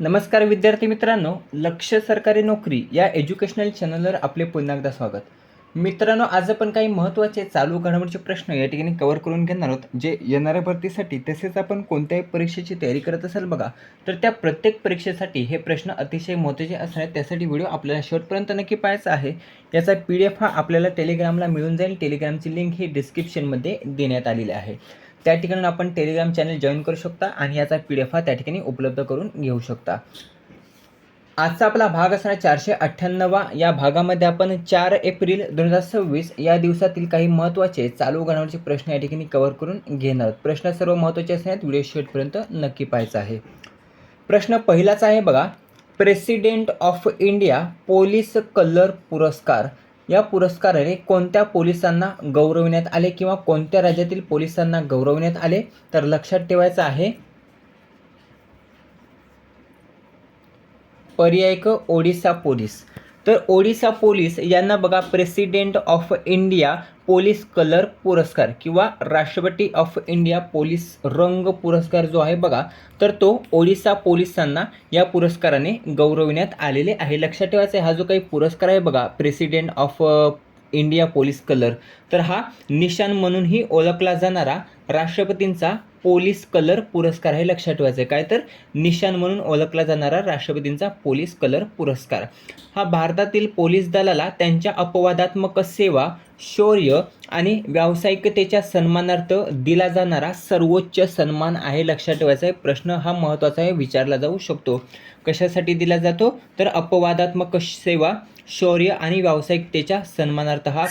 नमस्कार विद्यार्थी मित्रांनो, लक्ष सरकारी नोकरी या एज्युकेशनल चॅनलवर आपले पुन्हा एकदा स्वागत. मित्रांनो, आज आपण काही महत्त्वाचे चालू घडामोडीचे प्रश्न या ठिकाणी कव्हर करून घेणार आहोत, जे येणाऱ्या भरतीसाठी तसेच आपण कोणत्याही परीक्षेची तयारी करत असाल बघा, तर त्या प्रत्येक परीक्षेसाठी हे प्रश्न अतिशय महत्त्वाचे असणार आहेत. त्यासाठी व्हिडिओ आपल्याला शेवटपर्यंत नक्की पाहायचा आहे. याचा PDF हा आपल्याला टेलिग्रामला मिळून जाईल. टेलिग्रामची लिंक ही डिस्क्रिप्शनमध्ये देण्यात आलेली आहे. त्या ठिकाणी आपण टेलिग्राम चॅनल जॉईन करू शकता आणि याचा PDF हा त्या ठिकाणी उपलब्ध करून घेऊ शकता. आजचा आपला भाग असणार 498. या भागामध्ये आपण 4 एप्रिल 2026 या दिवसातील काही महत्त्वाचे चालू घडामोडीचे प्रश्न या ठिकाणी कव्हर करून घेणार आहोत. प्रश्न सर्व महत्त्वाचे असणार आहेत. व्हिडिओ शेवटपर्यंत नक्की पाहायचा आहे. प्रश्न पहिलाच आहे बघा, president of India police colour पुरस्कार या पुरस्काराने कोणत्या पोलिसांना गौरविण्यात आले किंवा कोणत्या राज्यातील पोलिसांना गौरविण्यात आले? तर लक्षात ठेवायचं आहे, पर्याय क ओडिशा पोलीस. तर ओडिशा पोलीस यांना बघा president of India police colour पुरस्कार किंवा राष्ट्रपती ऑफ इंडिया पोलीस रंग पुरस्कार जो आहे बघा, तर तो ओडिशा पोलिसांना या पुरस्काराने गौरविण्यात आलेले आहे. लक्षात ठेवायचं आहे, हा जो काही पुरस्कार आहे बघा president of India police colour, तर हा निशान म्हणूनही ओळखला जाणारा राष्ट्रपतींचा पोलीस कलर पुरस्कार आहे. लक्षात ठेवायचं आहे, काय तर निशान म्हणून ओळखला जाणारा राष्ट्रपतींचा पोलीस कलर पुरस्कार. हा भारतातील पोलीस दलाला त्यांच्या अपवादात्मक सेवा, शौर्य आणि व्यावसायिकतेच्या सन्मानार्थ दिला जाणारा सर्वोच्च सन्मान आहे. लक्षात ठेवायचा आहे. प्रश्न हा महत्त्वाचा आहे, विचारला जाऊ शकतो. कशासाठी दिला जातो? तर अपवादात्मक सेवा, शौर्य आणि व्यावसायिकतेच्या सन्मानार्थ हा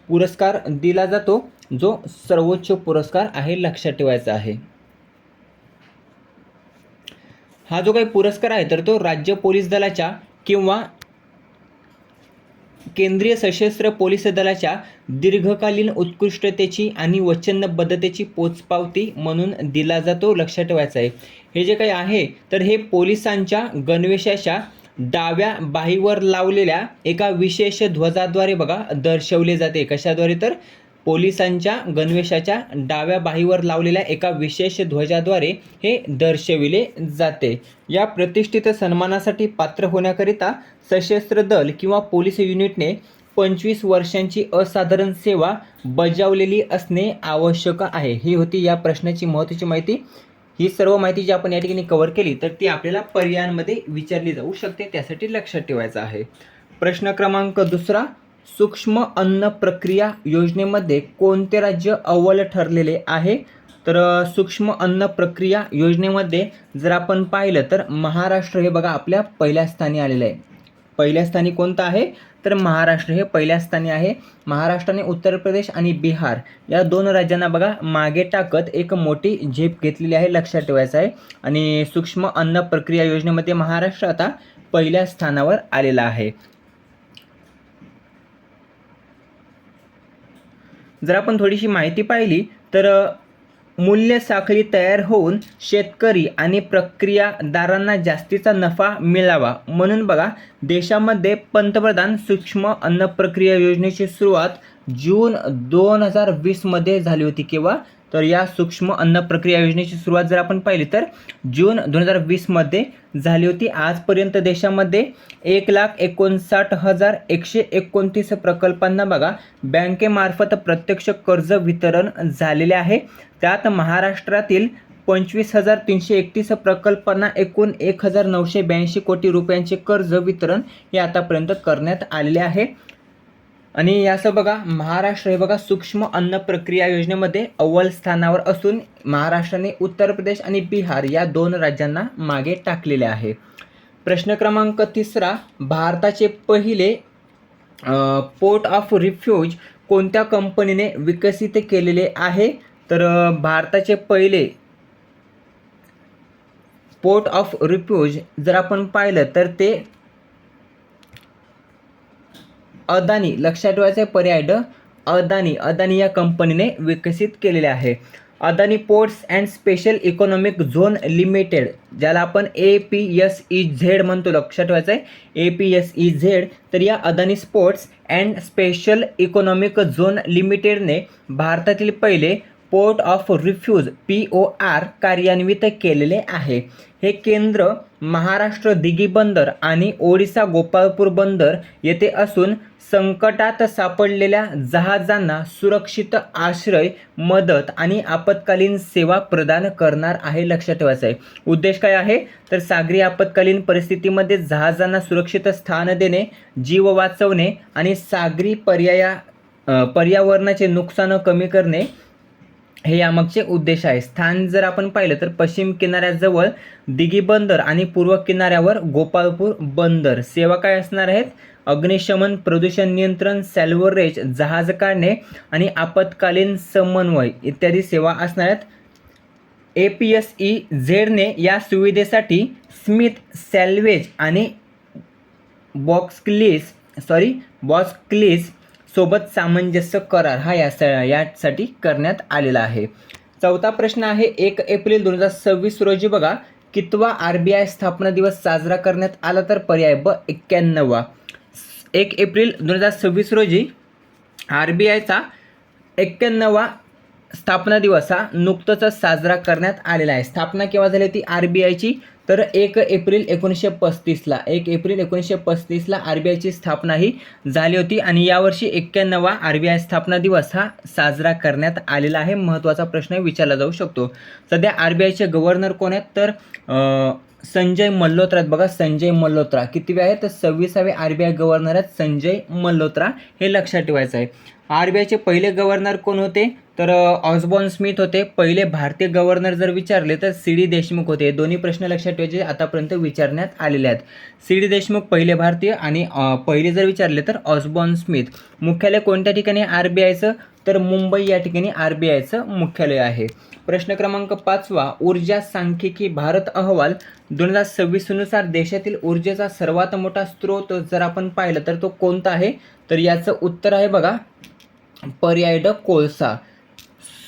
पुरस्कार दिला जातो, जो सर्वोच्च पुरस्कार आहे. लक्षात ठेवायचा आहे. हा जो काही पुरस्कार आहे तर तो राज्य पोलीस दलाच्या किंवा केंद्रीय सशस्त्र पोलीस दलाच्या दीर्घकालीन उत्कृष्टतेची आणि वचनबद्धतेची पोचपावती म्हणून दिला जातो. लक्षात ठेवायचं आहे. हे जे काही आहे तर हे पोलिसांच्या गणवेशाच्या डाव्या बाहीवर लावलेल्या एका विशेष ध्वजाद्वारे बघा दर्शवले जाते. कशाद्वारे? तर पोलिसांच्या गणवेशाच्या डाव्या बाहीवर लावलेल्या एका विशेष ध्वजाद्वारे हे दर्शविले जाते. या प्रतिष्ठित सन्मानासाठी पात्र होण्याकरिता सशस्त्र दल किंवा पोलीस युनिटने 25 वर्षांची असाधारण सेवा बजावलेली असणे आवश्यक आहे. ही होती या प्रश्नाची महत्त्वाची माहिती. ही सर्व माहिती जी आपण या ठिकाणी कव्हर केली तर ती आपल्याला पर्यायांमध्ये विचारली जाऊ शकते, त्यासाठी लक्षात ठेवायचं आहे. प्रश्न क्रमांक 2, सूक्ष्म अन्न प्रक्रिया योजनेमध्ये कोणते राज्य अव्वल ठरलेले आहे? तर सूक्ष्म अन्न प्रक्रिया योजनेमध्ये जर आपण पाहिलं तर महाराष्ट्र हे बघा आपल्या पहिल्या स्थानी आलेलं आहे. पहिल्या स्थानी कोणतं आहे? तर महाराष्ट्र हे पहिल्या स्थानी आहे. महाराष्ट्राने उत्तर प्रदेश आणि बिहार या 2 राज्यांना बघा मागे टाकत एक मोठी झेप घेतलेली आहे. लक्षात ठेवायचं आहे. आणि सूक्ष्म अन्न प्रक्रिया योजनेमध्ये महाराष्ट्र आता पहिल्या स्थानावर आलेला आहे. जर आपण थोडीशी माहिती पाहिली तर मूल्य साखळी तयार होऊन शेतकरी आणि प्रक्रियादारांना जास्तीचा नफा मिळावा म्हणून बघा देशामध्ये पंतप्रधान सूक्ष्म अन्न प्रक्रिया योजनेची सुरुवात जून 2020 मध्ये झाली होती. केव्हा? तर या सूक्ष्म अन्न प्रक्रिया योजनेची सुरुवात जर आपण पाहिली तर जून 2020 मध्ये झाली होती. आजपर्यंत देशामध्ये 1,59,129 प्रकल्पांना बघा बँकेमार्फत प्रत्यक्ष कर्ज वितरण झालेले आहे. त्यात महाराष्ट्रातील 25,331 प्रकल्पांना एकूण 1,982 कोटी रुपयांचे कर्ज वितरण हे आतापर्यंत करण्यात आलेले आहे. आणि याचं बघा महाराष्ट्र हे बघा सूक्ष्म अन्न प्रक्रिया योजनेमध्ये अव्वल स्थानावर असून महाराष्ट्राने उत्तर प्रदेश आणि बिहार या 2 राज्यांना मागे टाकलेले आहे. प्रश्न क्रमांक 3, भारताचे पहिले पोर्ट ऑफ रिफ्यूज कोणत्या कंपनीने विकसित केलेले आहे? तर भारताचे पहिले पोर्ट ऑफ रिफ्यूज जर आपण पाहिलं तर ते अदानी. लक्षात ठेवायचं आहे, पर्याय ड अदानी या कंपनीने विकसित केलेले आहे. Adani ports and special economic zone limited, ज्याला आपण APSEZ म्हणतो. लक्षात ठेवायचं आहे APSEZ. तर या Adani ports and special economic zone लिमिटेडने भारतातील पहिले पोर्ट ऑफ रिफ्यूज POR कार्यान्वित केलेले आहे. हे केंद्र महाराष्ट्र दिघी बंदर आणि ओडिसा गोपाळपूर बंदर येथे असून संकटात सापडलेल्या जहाजांना सुरक्षित आश्रय, मदत आणि आपत्कालीन सेवा प्रदान करणार आहे. लक्षात ठेवायचं आहे. उद्देश काय आहे तर सागरी आपत्कालीन परिस्थितीमध्ये जहाजांना सुरक्षित स्थान देणे, जीव वाचवणे आणि सागरी पर्यावरणाचे नुकसान कमी करणे हे यामागचे उद्देश आहे. स्थान जर आपण पाहिलं तर पश्चिम किनाऱ्याजवळ दिघी बंदर आणि पूर्व किनाऱ्यावर गोपाळपूर बंदर. सेवा काय असणार आहेत? अग्निशमन, प्रदूषण नियंत्रण, सॅल्व्हरेज, जहाज काढणे आणि आपत्कालीन समन्वय इत्यादी सेवा असणार आहेत. APSEZ ने या सुविधेसाठी स्मिथ सॅल्वेज आणि बॉक्सक्लीज सोबत सामंजस्य करार हा यासाठी करण्यात आलेला आहे. चौथा प्रश्न आहे 1 एप्रिल 2026 रोजी बघा कितवा RBI स्थापना दिवस साजरा करण्यात आला तर पर्याय ब 91वा. 1 एप्रिल 2026 रोजी RBIचा 91वा स्थापना दिवस हा नुकताच साजरा करण्यात आलेला आहे. स्थापना केव्हा झाली होती RBIची तर 1 एप्रिल 1935ला. 1 एप्रिल 1935ला RBIची स्थापना ही झाली होती आणि यावर्षी 91वा RBI स्थापना दिवस हा साजरा करण्यात आलेला आहे. महत्त्वाचा प्रश्न विचारला जाऊ शकतो. सध्या RBIचे गव्हर्नर कोण आहेत तर संजय मल्होत्रा आहेत. बघा संजय मल्होत्रा कितीवे आहेत तर 26वे RBI गव्हर्नर आहेत संजय मल्होत्रा. हे लक्षात ठेवायचं आहे. RBIचे पहिले गव्हर्नर कोण होते तर ऑस्बॉर्न स्मिथ होते. पहिले भारतीय गव्हर्नर जर विचारले तर CD देशमुख होते. दोन्ही प्रश्न लक्षात ठेवायचे आतापर्यंत विचारण्यात आलेले आहेत. CD देशमुख पहिले भारतीय आणि पहिले जर विचारले तर ऑस्बॉर्न स्मिथ. मुख्यालय कोणत्या ठिकाणी RBIचं तर मुंबई या ठिकाणी RBIचं मुख्यालय आहे. प्रश्न क्रमांक 5वा ऊर्जा सांख्यिकी भारत अहवाल 2026 नुसार देशातील ऊर्जेचा सर्वात मोठा स्रोत जर आपण पाहिलं तर तो कोणता आहे तर याचं उत्तर आहे बघा पर्याय ड कोळसा.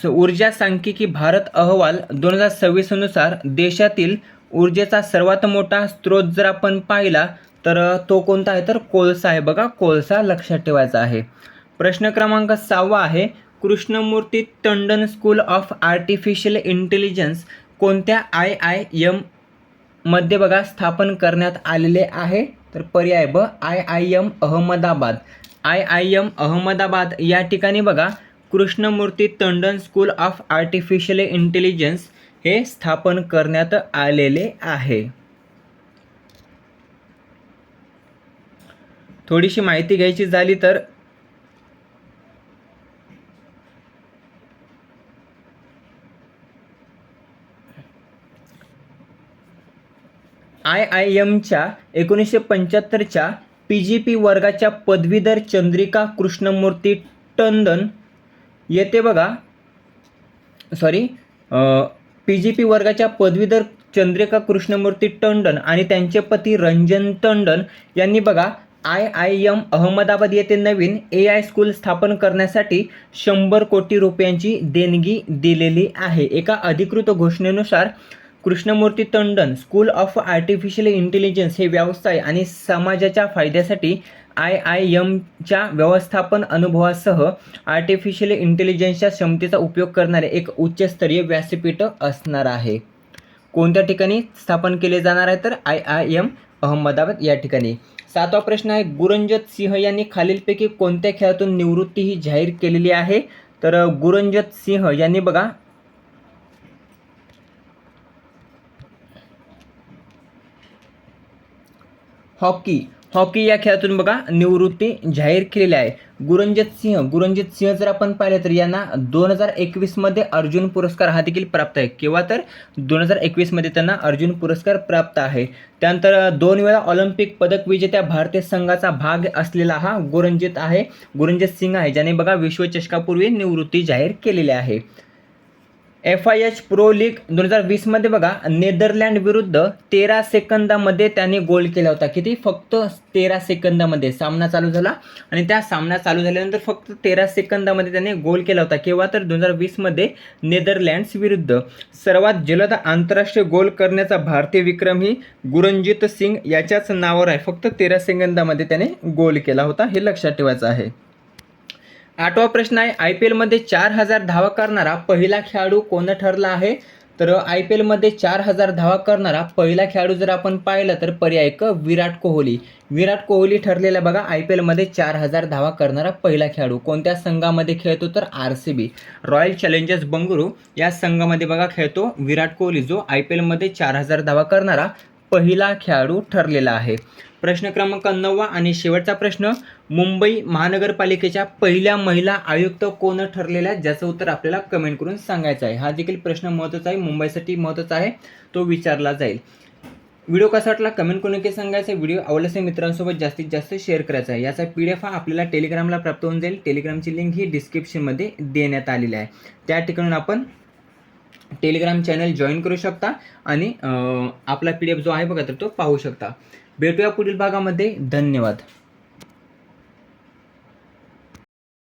ऊर्जा सांख्यिकी भारत अहवाल 2026 नुसार देशातील ऊर्जेचा सर्वात मोठा स्रोत जर आपण पाहिला तर तो कोणता आहे तर कोळसा आहे. बघा कोळसा लक्षात ठेवायचा आहे. प्रश्न क्रमांक 6वा आहे Krishnamurthy Tandon school of artificial intelligence कोणत्या IIM मध्ये बघा स्थापन करण्यात आलेले आहे तर पर्याय ब IIM अहमदाबाद. IIM अहमदाबाद या ठिकाणी बघा Krishnamurthy Tandon school of artificial intelligence हे स्थापन करण्यात आलेले आहे. थोडीशी माहिती घ्यायची झाली तर IIMच्या 1975च्या PGP वर्गाच्या पदवीधर चंद्रिका कृष्णमूर्ती टंडन येथे बघा PGP वर्गाच्या पदवीधर चंद्रिका कृष्णमूर्ती टंडन आणि त्यांचे पती रंजन टंडन यांनी बघा IIM अहमदाबाद येथे नवीन AI स्कूल स्थापन करण्यासाठी 100 कोटी रुपयांची देणगी दिलेली आहे. एका अधिकृत घोषणेनुसार Krishnamurthy Tandon school of artificial intelligence हे व्यवसाय आणि समाजाच्या फायद्यासाठी IIMच्या व्यवस्थापन अनुभवासह आर्टिफिशियल इंटेलिजन्सच्या क्षमतेचा उपयोग करणारे एक उच्चस्तरीय व्यासपीठ असणार आहे. कोणत्या ठिकाणी स्थापन केले जाणार आहे तर IIM अहमदाबाद या ठिकाणी. 7वा प्रश्न आहे गुरंजत सिंह यांनी खालीलपैकी कोणत्या खेळातून निवृत्ती ही जाहीर केलेली आहे तर गुरंजत सिंह यांनी बघा हॉकी या खेळातून बघा निवृत्ती जाहीर केलेली आहे. गुरंजित सिंह जर आपण पाहिले तर यांना 2021 मध्ये अर्जुन पुरस्कार हा देखील प्राप्त आहे. केव्हा तर 2021 मध्ये त्यांना अर्जुन पुरस्कार प्राप्त आहे. त्यानंतर 2 वेळा ऑलिम्पिक पदक विजेत्या भारतीय संघाचा भाग असलेला हा गुरंजित सिंह आहे ज्याने बघा विश्वचषकापूर्वी निवृत्ती जाहीर केलेली आहे. FIH प्रो लीग 2020 मध्ये बघा नेदरलँड विरुद्ध 13 सेकंदामध्ये त्यांनी गोल केला होता. किती? फक्त 13 सेकंदामध्ये सामना चालू झाला आणि त्या सामना चालू झाल्यानंतर फक्त 13 सेकंदामध्ये त्याने गोल केला होता. केव्हा तर 2020 मध्ये नेदरलँड्स विरुद्ध. सर्वात जलद आंतरराष्ट्रीय गोल करण्याचा भारतीय विक्रम ही गुरंजित सिंग याच्याच नावावर आहे. फक्त 13 सेकंदामध्ये त्याने गोल केला होता हे लक्षात ठेवायचं आहे. 8वा प्रश्न आहे, आय पी एलमध्ये 4000 धावा करणारा पहिला खेळाडू कोण ठरला आहे? तर आय पी एलमध्ये 4000 धावा करणारा पहिला खेळाडू जर आपण पाहिलं तर पर्याय क विराट कोहली. विराट कोहली ठरलेला बघा आय पी एलमध्ये 4000 धावा करणारा पहिला खेळाडू. कोणत्या संघामध्ये खेळतो? तर RCB, रॉयल चॅलेंजर्स बंगळुरू या संघामध्ये बघा खेळतो विराट कोहली, जो आय पी एलमध्ये 4000 धावा करणारा पहिला खेळाडू ठरलेला आहे. प्रश्न क्रमांक 9 आणि शेवटचा प्रश्न, मुंबई महानगरपालिकेच्या पहिल्या महिला आयुक्त कोण ठरलेल्या आहेत? ज्याचं उत्तर आपल्याला कमेंट करून सांगायचं आहे. हा देखील प्रश्न महत्त्वाचा आहे, मुंबईसाठी महत्त्वाचा आहे, तो विचारला जाईल. व्हिडिओ कसा वाटला कमेंट करून नक्की सांगायचं. व्हिडिओ आवडल्यास मित्रांसोबत जास्तीत जास्त शेअर करायचा आहे. याचा PDF हा आपल्याला टेलिग्रामला प्राप्त होऊन जाईल. टेलिग्रामची लिंक ही डिस्क्रिप्शनमध्ये देण्यात आलेली आहे. त्या ठिकाणून आपण टेलिग्राम चॅनल जॉईन करू शकता आणि आपला PDF जो आहे बघा तर तो पाहू शकता. भेटूया पुढील भागामध्ये. धन्यवाद.